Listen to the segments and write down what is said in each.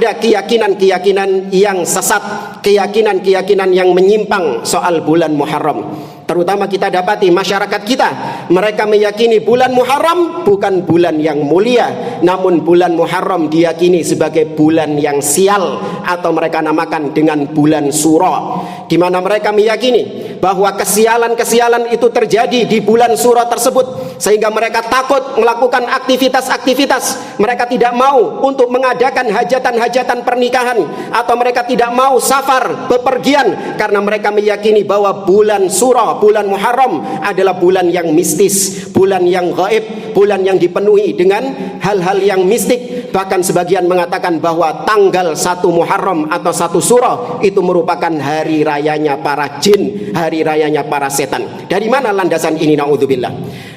ada keyakinan-keyakinan yang sesat, keyakinan-keyakinan yang menyimpang soal bulan Muharram. Terutama kita dapati masyarakat kita, mereka meyakini bulan Muharram bukan bulan yang mulia, namun bulan Muharram diyakini sebagai bulan yang sial, atau mereka namakan dengan bulan Suro, di mana mereka meyakini bahwa kesialan-kesialan itu terjadi di bulan Suro tersebut, sehingga mereka takut melakukan aktivitas-aktivitas. Mereka tidak mau untuk mengadakan hajatan-hajatan pernikahan, atau mereka tidak mau safar, bepergian, karena mereka meyakini bahwa bulan Suro, bulan Muharram adalah bulan yang mistis, bulan yang gaib, bulan yang dipenuhi dengan hal-hal yang mistik. Bahkan sebagian mengatakan bahwa tanggal 1 Muharram atau 1 Suro itu merupakan hari rayanya para jin, hari rayanya para setan. Dari mana landasan ini? Na'udzubillah.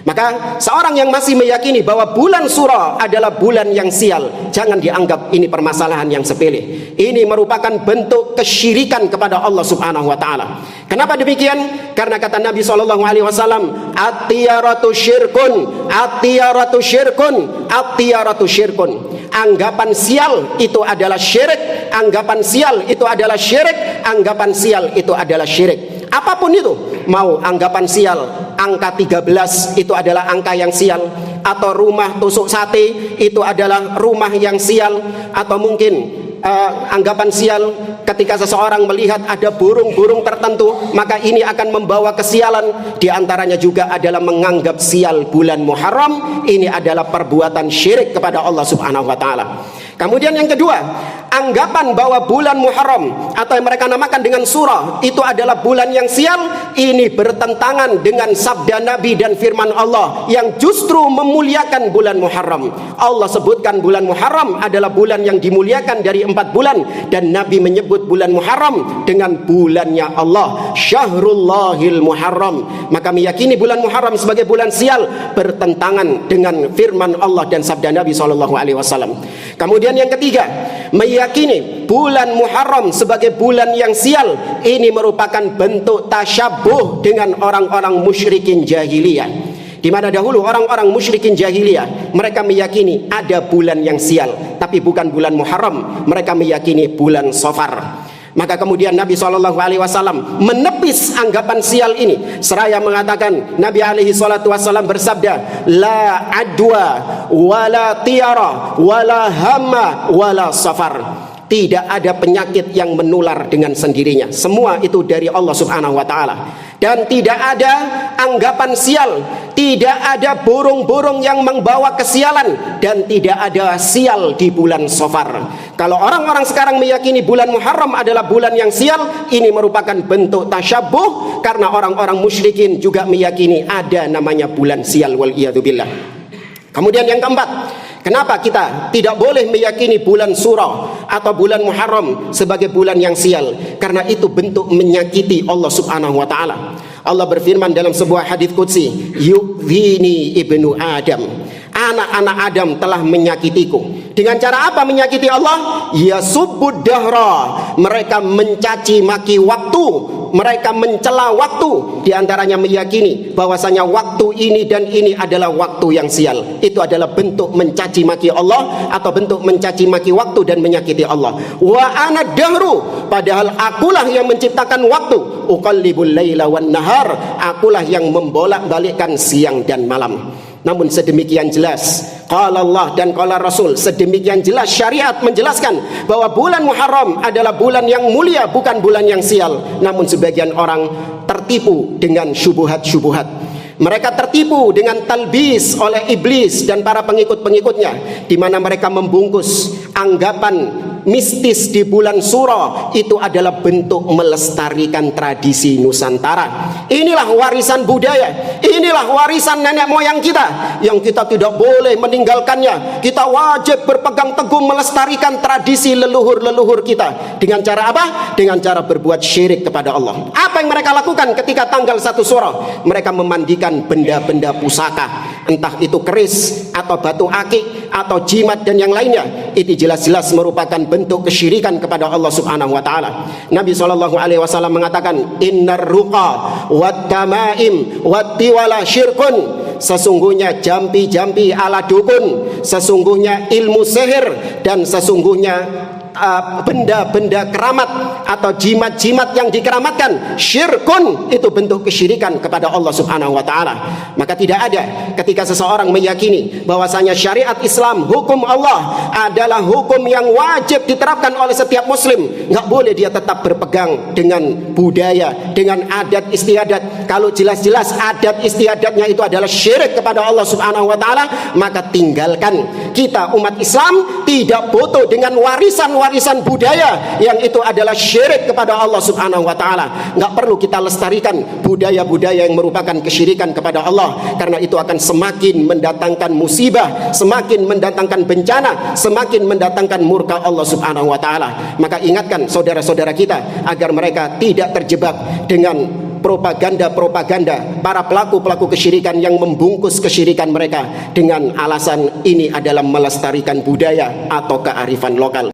Maka seorang yang masih meyakini bahwa bulan Suro adalah bulan yang sial, jangan dianggap ini permasalahan yang sepele. Ini merupakan bentuk kesyirikan kepada Allah Subhanahu wa taala. Kenapa demikian? Karena kata Nabi SAW, at-tiyaratu syirkun, at-tiyaratu syirkun, at-tiyaratu syirkun. Anggapan sial itu adalah syirik, anggapan sial itu adalah syirik, anggapan sial itu adalah syirik. Apapun itu, mau anggapan sial angka 13 itu adalah angka yang sial, atau rumah tusuk sate itu adalah rumah yang sial, atau mungkin anggapan sial ketika seseorang melihat ada burung-burung tertentu, maka ini akan membawa kesialan. Di antaranya juga adalah menganggap sial bulan Muharram. Ini adalah perbuatan syirik kepada Allah Subhanahu wa taala. Kemudian yang kedua, anggapan bahwa bulan Muharram atau yang mereka namakan dengan Suro itu adalah bulan yang sial, ini bertentangan dengan sabda Nabi dan firman Allah yang justru memuliakan bulan Muharram. Allah sebutkan bulan Muharram adalah bulan yang dimuliakan dari 4 bulan, dan Nabi menyebut bulan Muharram dengan bulannya Allah, Syahrullahil Muharram. Maka meyakini bulan Muharram sebagai bulan sial bertentangan dengan firman Allah dan sabda Nabi SAW. Kemudian yang ketiga, meyakini bulan Muharram sebagai bulan yang sial, ini merupakan bentuk tasyabbuh dengan orang-orang musyrikin jahiliyah, di mana dahulu orang-orang musyrikin jahiliyah mereka meyakini ada bulan yang sial, tapi bukan bulan Muharram, mereka meyakini bulan Safar. Maka kemudian Nabi SAW menepis anggapan sial ini, seraya mengatakan, Nabi SAW bersabda, la adwa wala tiara wala hamma wala safar. Tidak ada penyakit yang menular dengan sendirinya, semua itu dari Allah Subhanahu wa taala. Dan tidak ada anggapan sial, tidak ada burung-burung yang membawa kesialan, dan tidak ada sial di bulan Safar. Kalau orang-orang sekarang meyakini bulan Muharram adalah bulan yang sial, ini merupakan bentuk tasyabbuh, karena orang-orang musyrikin juga meyakini ada namanya bulan sial, wal iyadzubillah. Kemudian yang keempat, kenapa kita tidak boleh meyakini bulan Suro atau bulan Muharram sebagai bulan yang sial? Karena itu bentuk menyakiti Allah Subhanahu wa taala. Allah berfirman dalam sebuah hadis qudsi, yu'dhini ibnu Adam, anak-anak Adam telah menyakitiku. Dengan cara apa menyakiti Allah? Yasubbud dahra, mereka mencaci maki waktu, mereka mencela waktu. Di antaranya meyakini bahwasanya waktu ini dan ini adalah waktu yang sial. Itu adalah bentuk mencaci maki Allah, atau bentuk mencaci maki waktu dan menyakiti Allah. Wa ana dahru, padahal akulah yang menciptakan waktu. Uqallibul laila wan nahar, akulah yang membolak-balikkan siang dan malam. Namun sedemikian jelas qala Allah dan qala Rasul, sedemikian jelas syariat menjelaskan bahwa bulan Muharram adalah bulan yang mulia, bukan bulan yang sial. Namun sebagian orang tertipu dengan syubhat-syubhat. Mereka tertipu dengan talbis oleh iblis dan para pengikut-pengikutnya, di mana mereka membungkus anggapan mistis di bulan Suro itu adalah bentuk melestarikan tradisi Nusantara. Inilah warisan budaya, inilah warisan nenek moyang kita yang kita tidak boleh meninggalkannya. Kita wajib berpegang teguh melestarikan tradisi leluhur-leluhur kita. Dengan cara apa? Dengan cara berbuat syirik kepada Allah. Apa yang mereka lakukan ketika tanggal 1 Suro? Mereka memandikan benda-benda pusaka, entah itu keris atau batu akik atau jimat dan yang lainnya. Itu jelas-jelas merupakan bentuk kesyirikan kepada Allah Subhanahu wa taala. Nabi SAW mengatakan, innar ruqa wat tamaim wat tiwala syirkun. sesungguhnya jampi-jampi ala dukun, sesungguhnya ilmu sihir, dan sesungguhnya benda-benda keramat atau jimat-jimat yang dikeramatkan, syirkun, itu bentuk kesyirikan kepada Allah Subhanahu wa taala. Maka tidak ada ketika seseorang meyakini bahwasanya syariat Islam, hukum Allah adalah hukum yang wajib diterapkan oleh setiap muslim, nggak boleh dia tetap berpegang dengan budaya, dengan adat istiadat. Kalau jelas-jelas adat istiadatnya itu adalah syirik kepada Allah Subhanahu wa taala, maka tinggalkan. Kita umat Islam tidak butuh dengan warisan budaya yang itu adalah syirik kepada Allah Subhanahu wa taala. Enggak perlu kita lestarikan budaya-budaya yang merupakan kesyirikan kepada Allah, karena itu akan semakin mendatangkan musibah, semakin mendatangkan bencana, semakin mendatangkan murka Allah Subhanahu wa taala. Maka ingatkan saudara-saudara kita agar mereka tidak terjebak dengan propaganda-propaganda para pelaku-pelaku kesyirikan yang membungkus kesyirikan mereka dengan alasan ini adalah melestarikan budaya atau kearifan lokal.